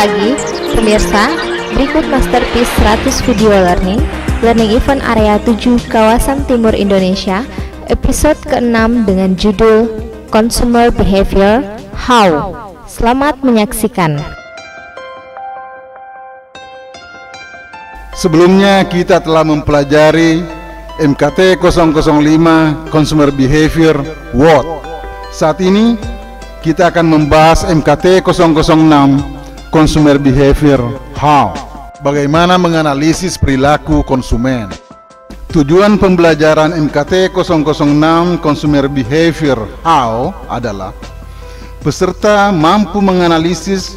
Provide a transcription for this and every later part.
pagi, pemirsa. Berikut Masterpiece 100 Video Learning Event Area 7 Kawasan Timur Indonesia, episode ke-6 dengan judul Consumer Behavior How. Selamat menyaksikan. Sebelumnya kita telah mempelajari MKT 005 Consumer Behavior What. Saat ini kita akan membahas MKT 006 Consumer Behavior How. Bagaimana menganalisis perilaku konsumen. Tujuan pembelajaran MKT 006 Consumer Behavior How adalah peserta mampu menganalisis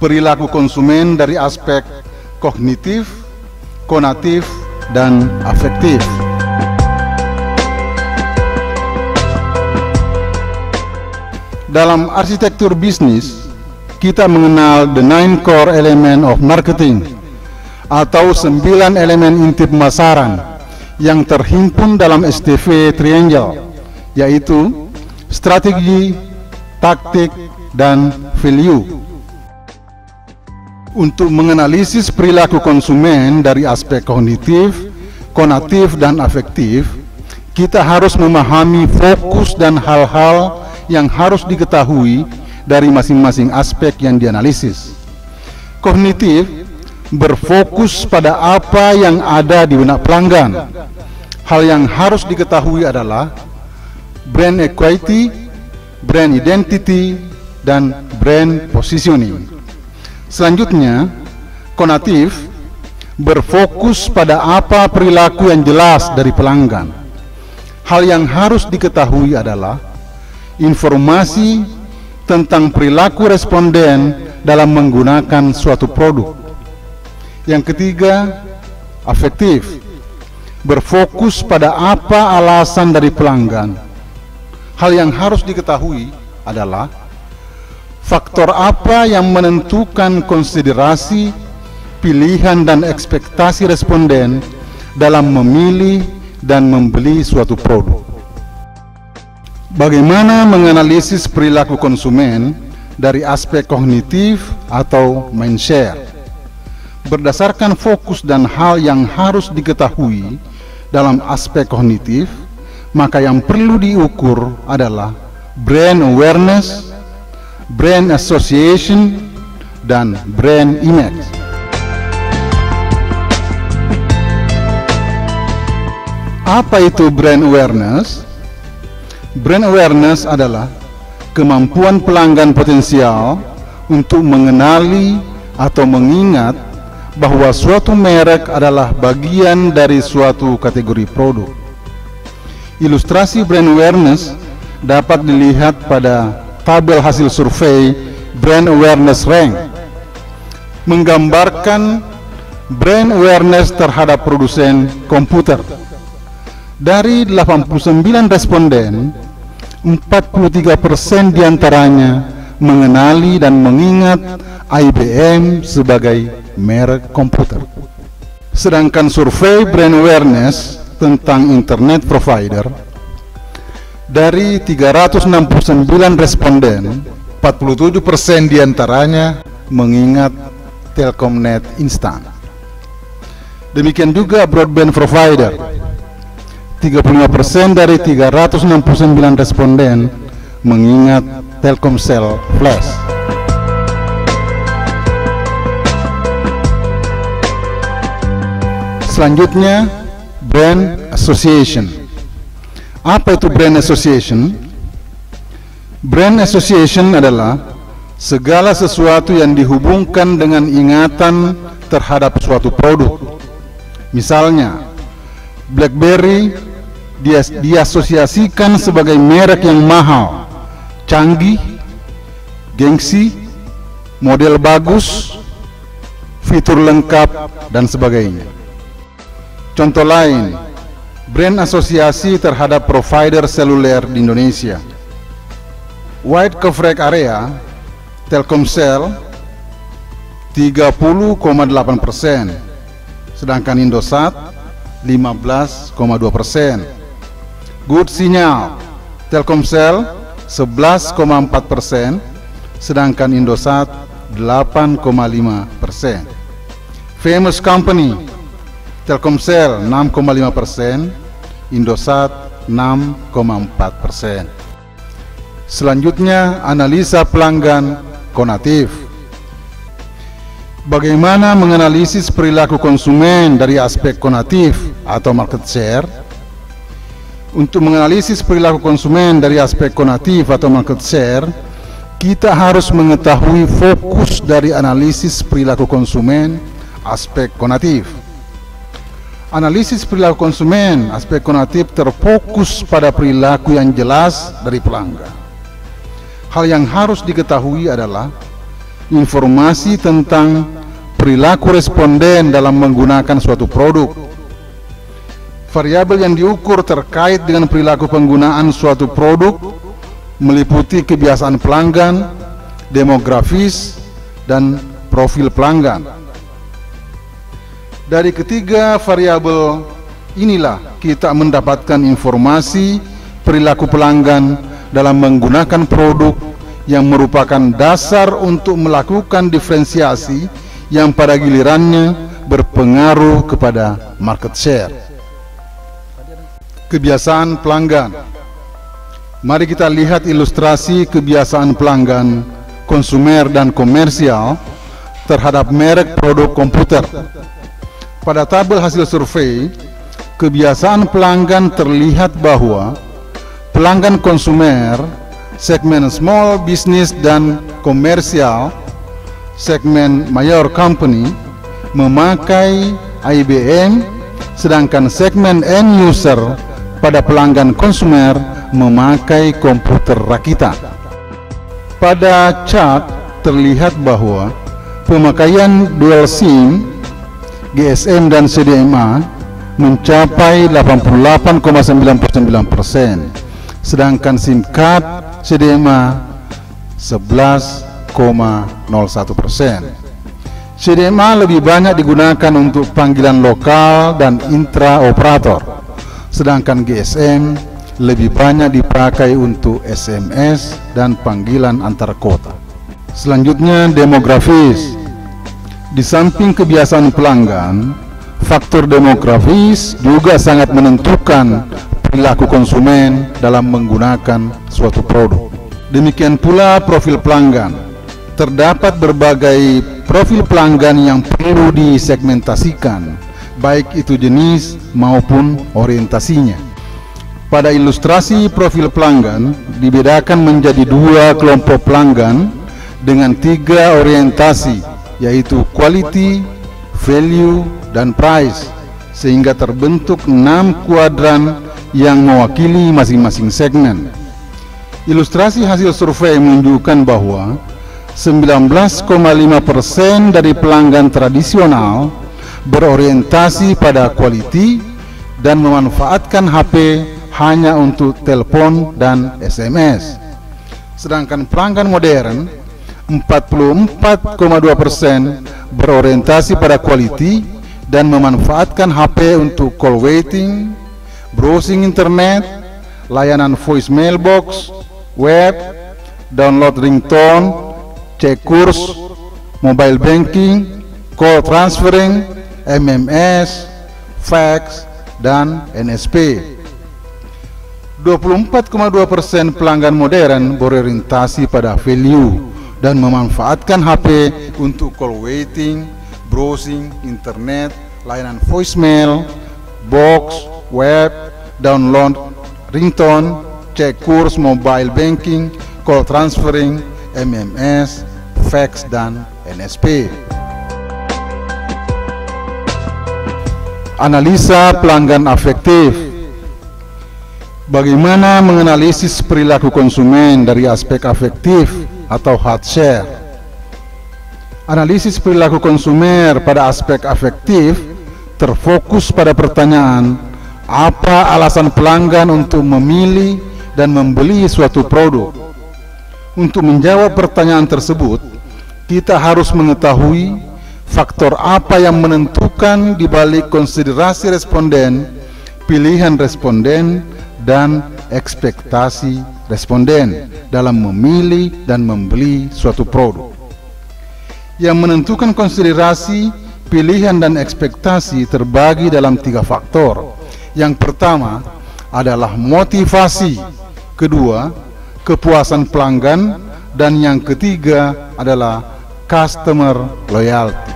perilaku konsumen dari aspek kognitif, konatif, dan afektif. Dalam arsitektur bisnis, kita mengenal the 9 core element of marketing atau 9 elemen inti pemasaran yang terhimpun dalam STV Triangle, yaitu strategi, taktik, dan value. Untuk menganalisis perilaku konsumen dari aspek kognitif, konatif, dan afektif, kita harus memahami fokus dan hal-hal yang harus diketahui dari masing-masing aspek yang dianalisis. Kognitif berfokus pada apa yang ada di benak pelanggan. Hal yang harus diketahui adalah brand equity, brand identity, dan brand positioning. Selanjutnya, konatif berfokus pada apa perilaku yang jelas dari pelanggan. Hal yang harus diketahui adalah informasi tentang perilaku responden dalam menggunakan suatu produk. Yang ketiga, afektif berfokus pada apa alasan dari pelanggan. Hal yang harus diketahui adalah faktor apa yang menentukan konsiderasi, pilihan, dan ekspektasi responden dalam memilih dan membeli suatu produk. Bagaimana menganalisis perilaku konsumen dari aspek kognitif atau mindshare? Berdasarkan fokus dan hal yang harus diketahui dalam aspek kognitif, maka yang perlu diukur adalah brand awareness, brand association, dan brand image. Apa itu brand awareness? Brand awareness adalah kemampuan pelanggan potensial untuk mengenali atau mengingat bahwa suatu merek adalah bagian dari suatu kategori produk. Ilustrasi brand awareness dapat dilihat pada tabel hasil survei Brand Awareness Rank, menggambarkan brand awareness terhadap produsen komputer. Dari 89 responden, 43% diantaranya mengenali dan mengingat IBM sebagai merek komputer. Sedangkan survei brand awareness tentang internet provider, dari 369 responden, 47% diantaranya mengingat Telkomnet Instan. Demikian juga broadband provider, 35% dari 369 responden mengingat Telkomsel Flash. Selanjutnya, brand association. Apa itu brand association? Brand association adalah segala sesuatu yang dihubungkan dengan ingatan terhadap suatu produk. Misalnya, BlackBerry diasosiasikan sebagai merek yang mahal, canggih, gengsi, model bagus, fitur lengkap, dan sebagainya. Contoh lain, brand asosiasi terhadap provider seluler di Indonesia. Wide coverage area Telkomsel 30,8%, sedangkan Indosat 15,2%. Good sinyal Telkomsel 11,4%, sedangkan Indosat 8,5%. Famous Company, Telkomsel 6,5%, Indosat 6,4%. Selanjutnya, analisa pelanggan konatif. Bagaimana menganalisis perilaku konsumen dari aspek konatif atau market share? Untuk menganalisis perilaku konsumen dari aspek konatif atau market share, kita harus mengetahui fokus dari analisis perilaku konsumen aspek konatif. Analisis perilaku konsumen aspek konatif terfokus pada perilaku yang jelas dari pelanggan. Hal yang harus diketahui adalah informasi tentang perilaku responden dalam menggunakan suatu produk. Variabel yang diukur terkait dengan perilaku penggunaan suatu produk meliputi kebiasaan pelanggan, demografis, dan profil pelanggan. Dari ketiga variabel inilah kita mendapatkan informasi perilaku pelanggan dalam menggunakan produk yang merupakan dasar untuk melakukan diferensiasi yang pada gilirannya berpengaruh kepada market share. Kebiasaan pelanggan. Mari kita lihat ilustrasi kebiasaan pelanggan, konsumer dan komersial terhadap merek produk komputer. Pada tabel hasil survei, kebiasaan pelanggan terlihat bahwa pelanggan konsumer, segmen small business dan komersial, segmen mayor company, memakai IBM, sedangkan segmen end user pada pelanggan konsumer memakai komputer rakitan. Pada chart terlihat bahwa pemakaian dual SIM, GSM dan CDMA mencapai 88,99%, sedangkan SIM card CDMA 11,01%. CDMA lebih banyak digunakan untuk panggilan lokal dan intra-operator, sedangkan GSM lebih banyak dipakai untuk SMS dan panggilan antar kota. Selanjutnya, demografis. Di samping kebiasaan pelanggan, faktor demografis juga sangat menentukan perilaku konsumen dalam menggunakan suatu produk. Demikian pula profil pelanggan. Terdapat berbagai profil pelanggan yang perlu disegmentasikan, baik itu jenis maupun orientasinya. Pada ilustrasi profil pelanggan dibedakan menjadi dua kelompok pelanggan dengan tiga orientasi, yaitu quality, value, dan price, sehingga terbentuk 6 kuadran yang mewakili masing-masing segmen. Ilustrasi hasil survei menunjukkan bahwa 19,5% dari pelanggan tradisional berorientasi pada quality dan memanfaatkan HP hanya untuk telepon dan SMS. Sedangkan pelanggan modern 44,2% berorientasi pada quality dan memanfaatkan HP untuk call waiting, browsing internet, layanan voice mailbox, web, download ringtone, cek kurs, mobile banking, call transferring, MMS, fax, dan NSP. 24,2% pelanggan modern berorientasi pada value dan memanfaatkan HP untuk call waiting, browsing internet, layanan voicemail, box, web, download ringtone, cek kurs, mobile banking, call transferring, MMS, fax, dan NSP. Analisa pelanggan afektif. Bagaimana menganalisis perilaku konsumen dari aspek afektif atau heart share? Analisis perilaku konsumer pada aspek afektif terfokus pada pertanyaan, apa alasan pelanggan untuk memilih dan membeli suatu produk? Untuk menjawab pertanyaan tersebut, kita harus mengetahui faktor apa yang menentukan di balik konsiderasi responden, pilihan responden, dan ekspektasi responden dalam memilih dan membeli suatu produk. Yang menentukan konsiderasi, pilihan dan ekspektasi terbagi dalam 3 faktor. Yang pertama adalah motivasi, kedua kepuasan pelanggan, dan yang ketiga adalah customer loyalty.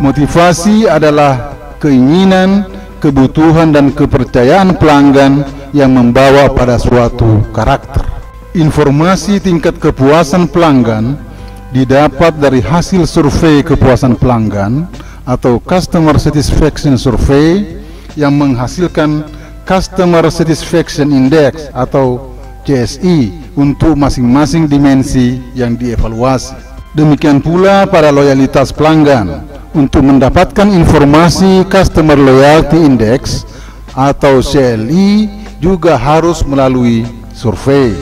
Motivasi adalah keinginan, kebutuhan dan kepercayaan pelanggan yang membawa pada suatu karakter. Informasi tingkat kepuasan pelanggan didapat dari hasil survei kepuasan pelanggan atau Customer Satisfaction Survey yang menghasilkan Customer Satisfaction Index atau CSI untuk masing-masing dimensi yang dievaluasi. Demikian pula pada loyalitas pelanggan. Untuk mendapatkan informasi Customer Loyalty Index atau CLI juga harus melalui survei.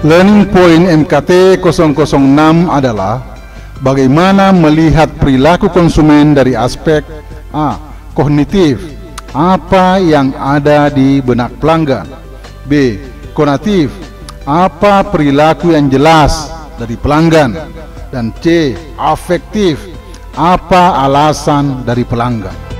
Learning point MKT 006 adalah bagaimana melihat perilaku konsumen dari aspek A. Kognitif, apa yang ada di benak pelanggan. B. Konatif, apa perilaku yang jelas dari pelanggan. Dan C. Afektif, apa alasan dari pelanggan.